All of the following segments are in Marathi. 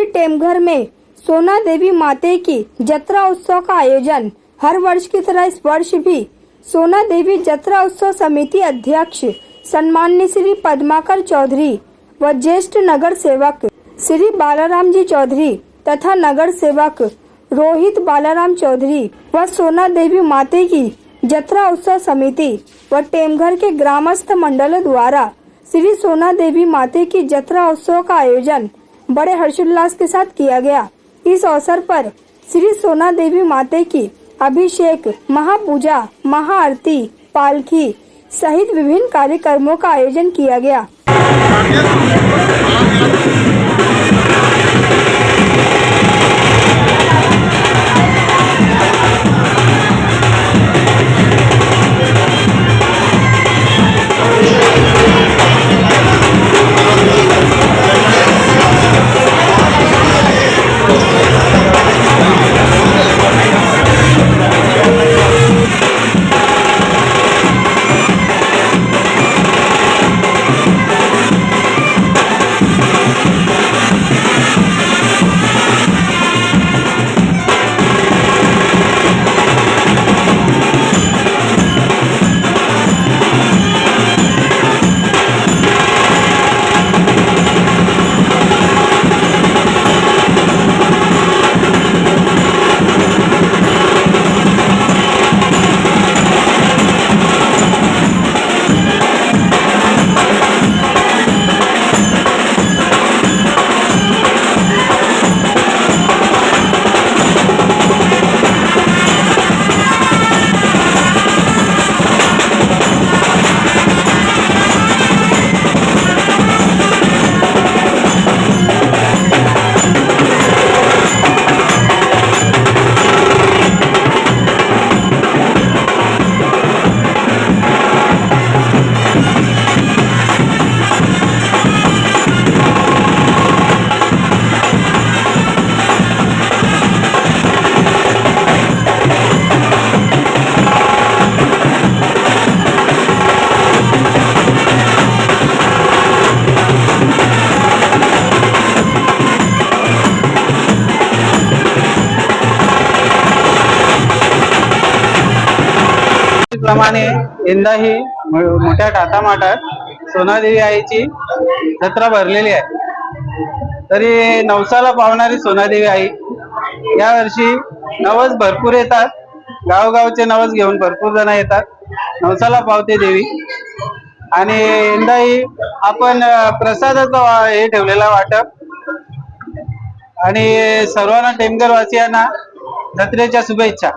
श्री टेमघर में सोना देवी माते की जत्रा उत्सव का आयोजन। हर वर्ष की तरह इस वर्ष भी सोना देवी जत्रा उत्सव समिति अध्यक्ष सम्माननीय श्री पद्माकर चौधरी व ज्येष्ठ नगर सेवक श्री बालाराम जी चौधरी तथा नगर सेवक रोहित बालाराम चौधरी व सोना देवी माते की जत्रा उत्सव समिति व टेमघर के ग्रामस्थ मंडलों द्वारा श्री सोना देवी माते की जत्रा उत्सव का आयोजन बड़े हर्षोल्लास के साथ किया गया। इस अवसर पर श्री सोना देवी माते की अभिषेक, महापूजा, महाआरती, पालकी सहित विभिन्न कार्यक्रमों का आयोजन किया गया। प्रमाणे यंदाही मोठ्या टाटामाटात सोनादेवी आईची जत्रा भरलेली आहे। तरी नवसाला पावणारी सोनादेवी आई यावर्षी नवस भरपूर येतात, गावगावचे नवस घेऊन भरपूर जण येतात, नवसाला पावते देवी। आणि यंदाही आपण प्रसादाचं हे ठेवलेला वाटप आणि सर्वांना टेमघर वासियांना जत्रेच्या शुभेच्छा।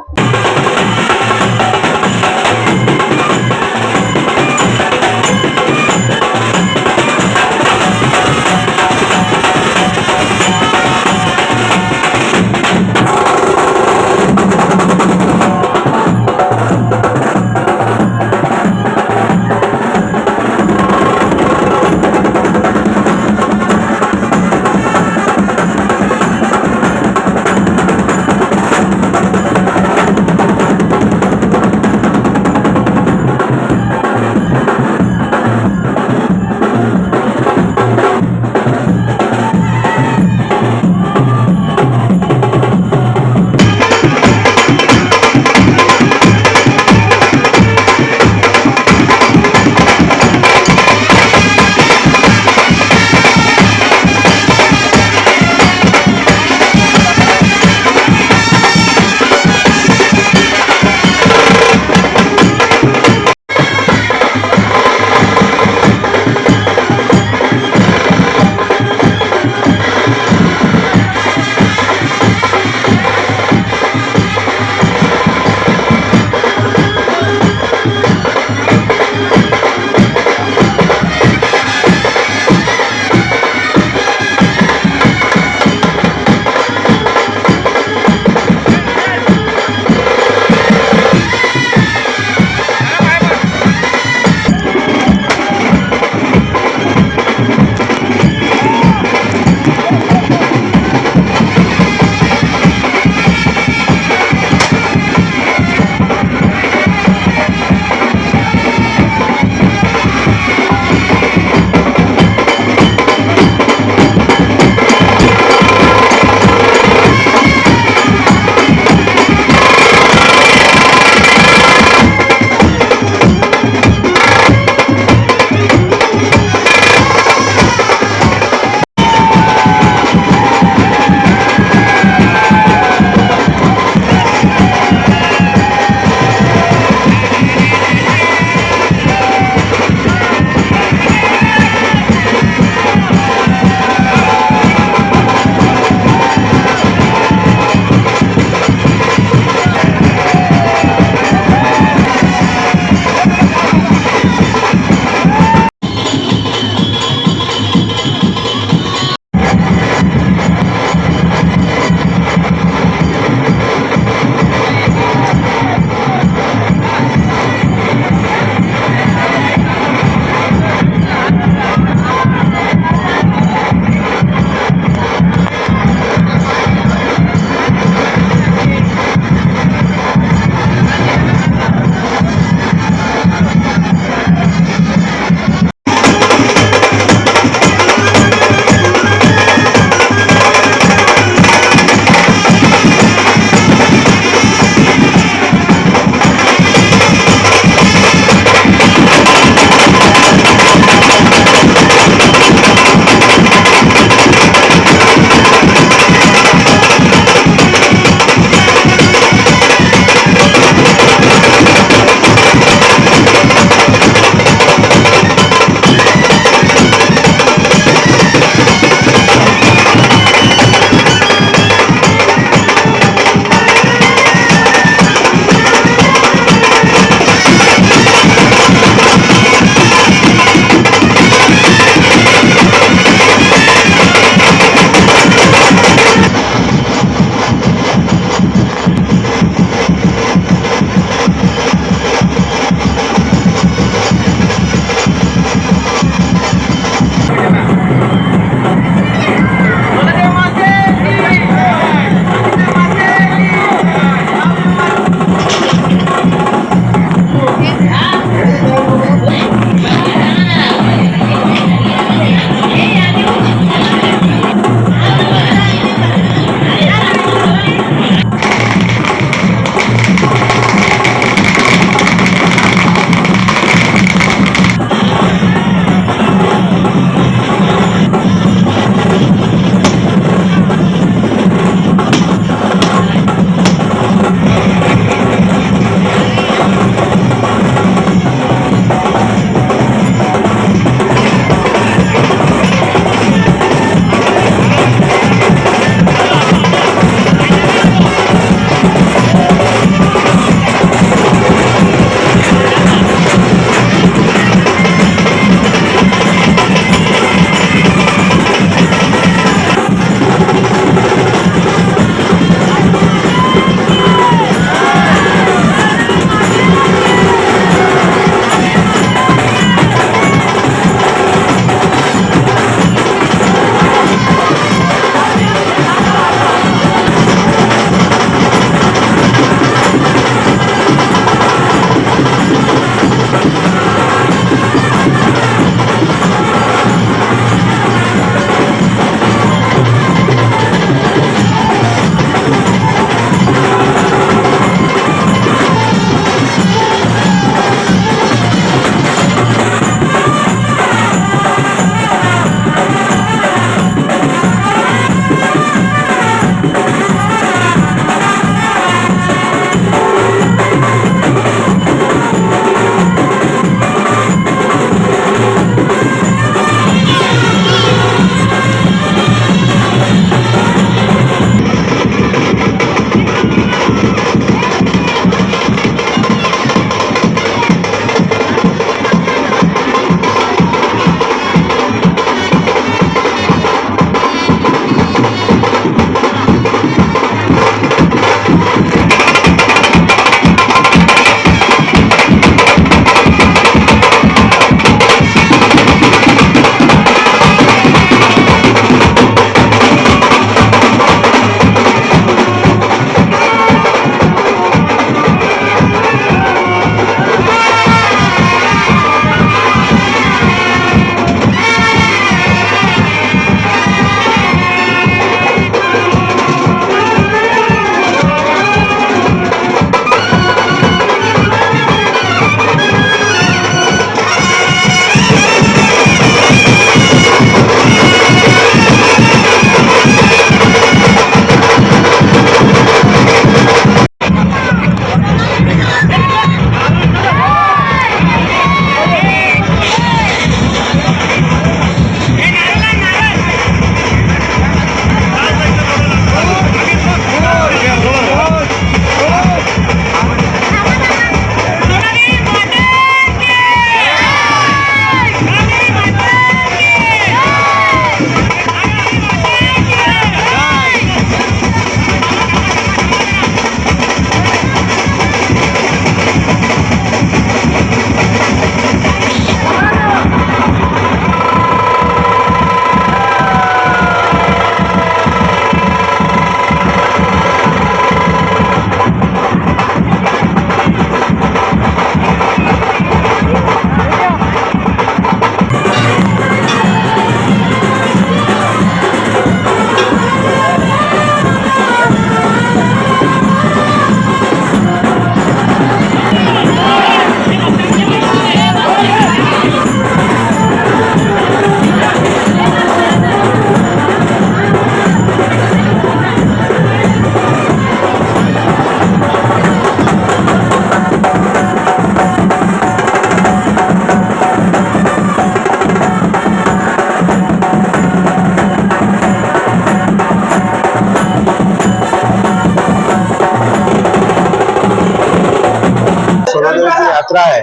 सोनादेवीची यात्रा आहे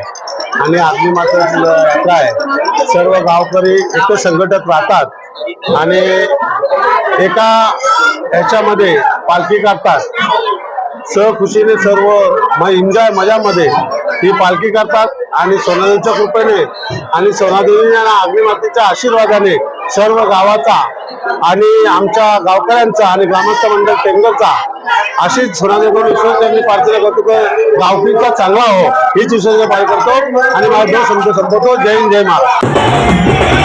आणि अग्निमाताची यात्रा आहे, सर्व गावकरी एक संघटित राहतात आणि एका ह्याच्यामध्ये पालखी काढतात. सहखुशीने सर्व एन्जॉय मजामध्ये ही पालखी करतात आणि सोनादेवीच्या कृपेने आणि सोनादेवी आणि अग्निमातेच्या आशीर्वादाने सर्व गावाचा आणि आमच्या गावकऱ्यांचा आणि ग्रामस्थ मंडळ टेंगरचा अशीच सोनादेवीकडून विश्वास प्रार्थना करतो की गावकीचा चांगला हो, हीच विश्वास पालन करतो आणि माझा दोन शब्द संपवतो. जय हिंद, जय महाराष्ट्र.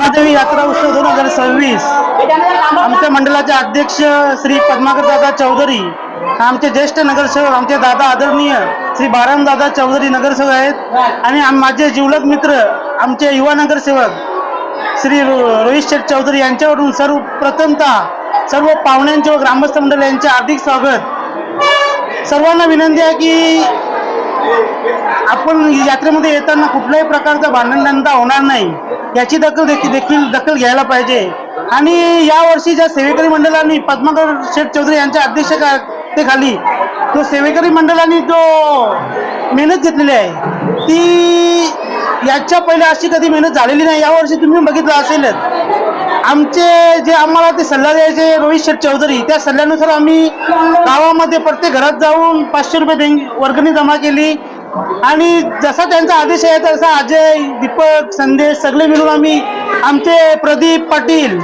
सोनादेवी यात्रा उत्सव 2026 आमच्या मंडळाचे अध्यक्ष श्री पद्माकर दादा चौधरी, आमचे ज्येष्ठ नगरसेवक आमचे दादा आदरणीय श्री बाराम दादा चौधरी नगरसेवक आहेत आणि माझे जिवलग मित्र आमचे युवा नगरसेवक श्री रोहित शेठ चौधरी यांच्यावरून सर्वप्रथमतः सर्व पाहुण्यांचे व ग्रामस्थ मंडळ यांचे हार्दिक स्वागत. सर्वांना विनंती आहे की आपण यात्रेमध्ये येताना कुठल्याही प्रकारचा भांडणदंडा होणार नाही याची दखल घ्यायला पाहिजे. आणि यावर्षी ज्या सेवेकरी मंडळांनी पद्माकर शेठ चौधरी यांच्या अध्यक्षतेखाली जो सेवेकरी मंडळांनी जो मेहनत घेतलेली आहे ती याच्या पहिले अशी कधी मेहनत झालेली नाही. यावर्षी तुम्ही बघितलं असेलच, आमचे जे आम्हाला ते सल्ला द्यायचे रोहित शेठ चौधरी, त्या सल्ल्यानुसार आम्ही गावामध्ये प्रत्येक घरात जाऊन 500 रुपये वर्गणी जमा केली आणि जसा त्यांचा आदेश आहे तसा अजय, दीपक, संदेश सगळे मिळून आम्ही आमचे प्रदीप पाटील,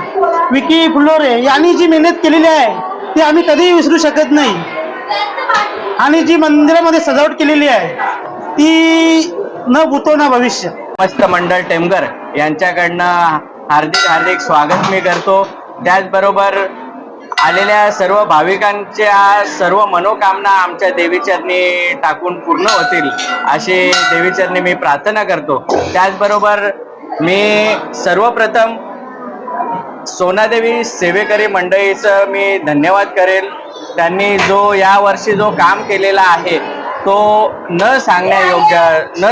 विकी फुलोरे यांनी जी मेहनत केलेली आहे ती आम्ही कधीही विसरू शकत नाही. आणि जी मंदिरामध्ये सजावट केलेली आहे ती न भूतो न भविष्य. मस्त मंडळ टेमघर यांच्याकडनं हार्दिक स्वागत मी करतो. त्याचबरोबर आलेल्या सर्व भाविकांच्या सर्व मनोकामना आमच्या देवीचरणी टाकून पूर्ण होतील अशी देवीचरणी मी प्रार्थना करतो. त्याचबरोबर मी सर्वप्रथम सोनादेवी सेवेकरी मंडळीचं मी धन्यवाद करेल. त्यांनी जो यावर्षी जो काम केलेला आहे तो न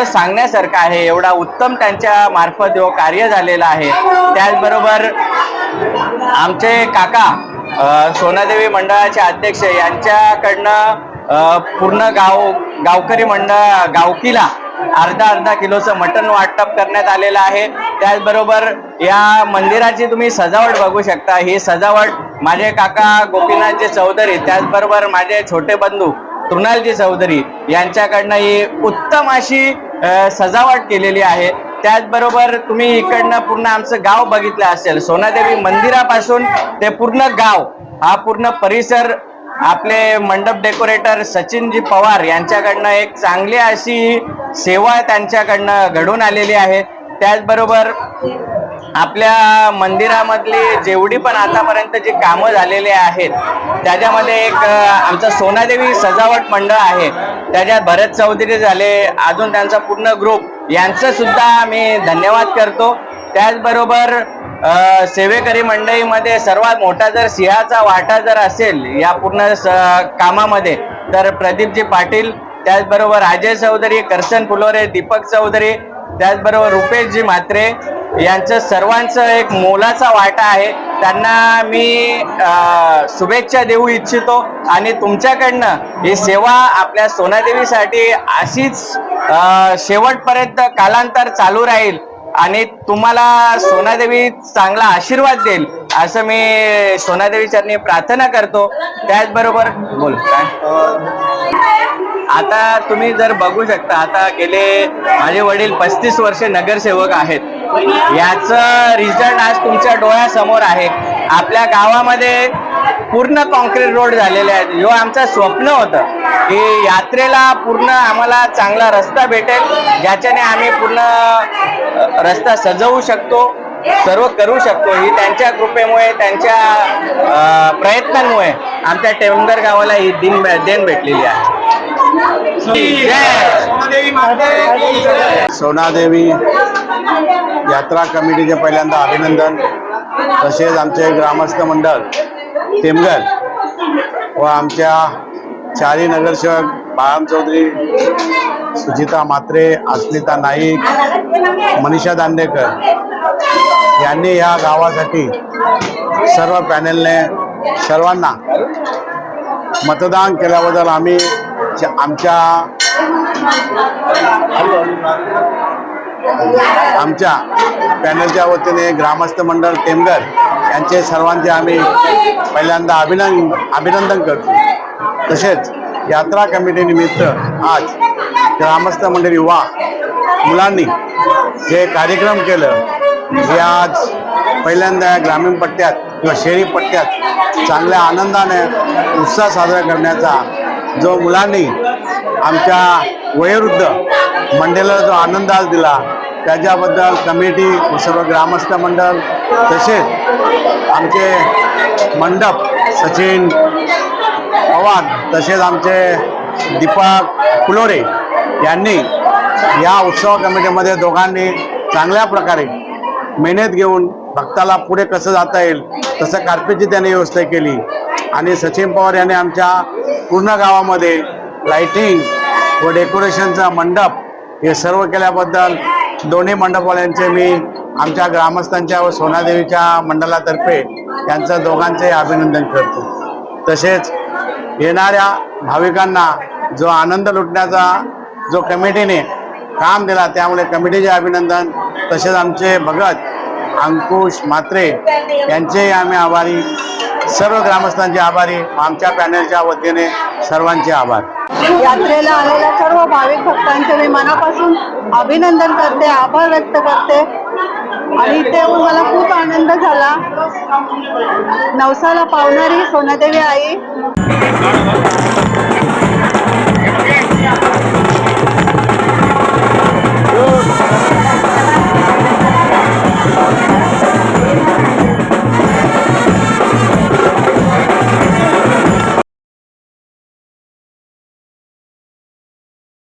सांगण्यासारखा आहे. एवढा उत्तम त्यांच्या मार्फत जो कार्य झालेला आहे. त्याचबरोबर आमचे काका सोनादेवी मंडळाचे अध्यक्ष यांच्याकडनं पूर्ण गावकरी मंडळ गावकीला अर्धा किलोचं मटण वाटप करण्यात आलेलं आहे. त्याचबरोबर या मंदिराची तुम्ही सजावट बघू शकता. ही सजावट माझे काका गोपीनाथजी चौधरी, त्याचबरोबर माझे छोटे बंधू तृणालजी चौधरी यांच्याकडनं ही उत्तम अशी सजावट केलेली आहे. त्याचबरोबर तुम्ही इकडनं पूर्ण आमचं गाव बघितलं असेल. सोनादेवी मंदिरापासून ते पूर्ण गाव, हा पूर्ण परिसर आपले मंडप डेकोरेटर सचिनजी पवार यांच्याकडनं एक चांगली अशी सेवा त्यांच्याकडनं घडून आलेली आहे. त्याचबरोबर आपल्या मंदिरामधली जेवढी पण आतापर्यंत जी कामं झालेली आहेत त्याच्यामध्ये एक आमचं सोनादेवी सजावट मंडळ आहे, त्याच्यात भरत चौधरी झाले, अजून त्यांचा पूर्ण ग्रुप, यांचं सुद्धा मी धन्यवाद करतो. त्याचबरोबर सेवेकरी मंडळीमध्ये सर्वात मोठा जर सिंहाचा वाटा जर असेल या पूर्ण कामामध्ये तर प्रदीपजी पाटील, त्याचबरोबर अजय चौधरी, करसन फुलोरे, दीपक चौधरी, त्याचबरोबर रुपेशजी म्हात्रे यांचं सर्वांचं एक मोलाचा वाटा आहे. त्यांना मी शुभेच्छा देऊ इच्छितो आणि तुमच्याकडनं ही सेवा आपल्या सोनादेवीसाठी अशीच शेवटपर्यंत कालांतर चालू राहील आणि तुम्हाला सोनादेवी चांगला आशीर्वाद देईल असं मी सोनादेवी चरणी प्रार्थना करतो. त्याचबरोबर बोल काय आता तुम्ही जर बघू शकता, आता गेले माझे वडील 35 वर्षे नगरसेवक आहेत. याचं रिझल्ट आज तुमच्या डोळ्यासमोर आहे. आपल्या गावामध्ये पूर्ण कॉन्क्रीट रोड झालेले आहेत. जो आमचं स्वप्न होतं की यात्रेला पूर्ण आम्हाला चांगला रस्ता भेटेल, ज्याच्याने आम्ही पूर्ण रस्ता सजवू शकतो, सर्व करू शकतो. ही त्यांच्या कृपेमुळे, त्यांच्या प्रयत्नांमुळे आमच्या टेमघर गावाला ही देण भेटलेली आहे. सोनादेवी यात्रा कमिटीचे पहिल्यांदा अभिनंदन. तसेच आमचे ग्रामस्थ मंडळ टेमघर व आमच्या चारी नगरसेवक बाळाम चौधरी, सुजिता म्हात्रे, अस्मिता नाईक, मनीषा दांडेकर यांनी या गावासाठी सर्व पॅनेलने सर्वांना मतदान केल्याबद्दल आम्ही आमच्या पॅनलच्या वतीने ग्रामस्थ मंडळ टेमघर यांचे सर्वांचे आम्ही पहिल्यांदा अभिनंदन करतो. तसेच यात्रा कमिटी निमित्त आज ग्रामस्थ मंडळ युवा मुलांनी जे कार्यक्रम केलं, हे आज पहिल्यांदा ग्रामीण पट्ट्यात किंवा शहरी पट्ट्यात चांगल्या आनंदाने उत्साह साजरा करण्याचा जो मुलांनी आमच्या वयोवृद्ध मंडळाला जो आनंद आज दिला, त्याच्याबद्दल कमिटी व सर्व ग्रामस्थ मंडळ तसेच आमचे मंडप सचिन पवार तसेच आमचे दीपक फुलोरे यांनी या उत्सव कमिटीमध्ये दोघांनी चांगल्या प्रकारे मेहनत घेऊन भक्ताला पुढे कसं जाता येईल तसं कार्पेटची त्यांनी व्यवस्था केली. आणि सचिन पवार यांनी आमच्या पूर्ण गावामध्ये लाइटिंग व डेकोरेशनचा मंडप हे सर्व केल्याबद्दल दोन्ही मंडपवाल्यांचे मी आमच्या ग्रामस्थांच्या व सोनादेवीच्या मंडळातर्फे यांचं दोघांचे अभिनंदन करतो. तसेच येणाऱ्या भाविकांना जो आनंद लुटण्याचा जो कमिटीने काम दिला, त्यामुळे कमिटीचे अभिनंदन. तसेच आमचे भगत अंकुश म्हात्रे यांचेही आम्ही आभारी, सर्व ग्रामस्थांचे आभारी, आमच्या पॅनलच्या वतीने सर्वांचे आभार. यात्रेला आलेल्या सर्व भाविक भक्तांचे मी मनापासून अभिनंदन करते, आभार व्यक्त करते. आणि इथे येऊन मला खूप आनंद झाला. नवसाला पावणारी सोनादेवी आई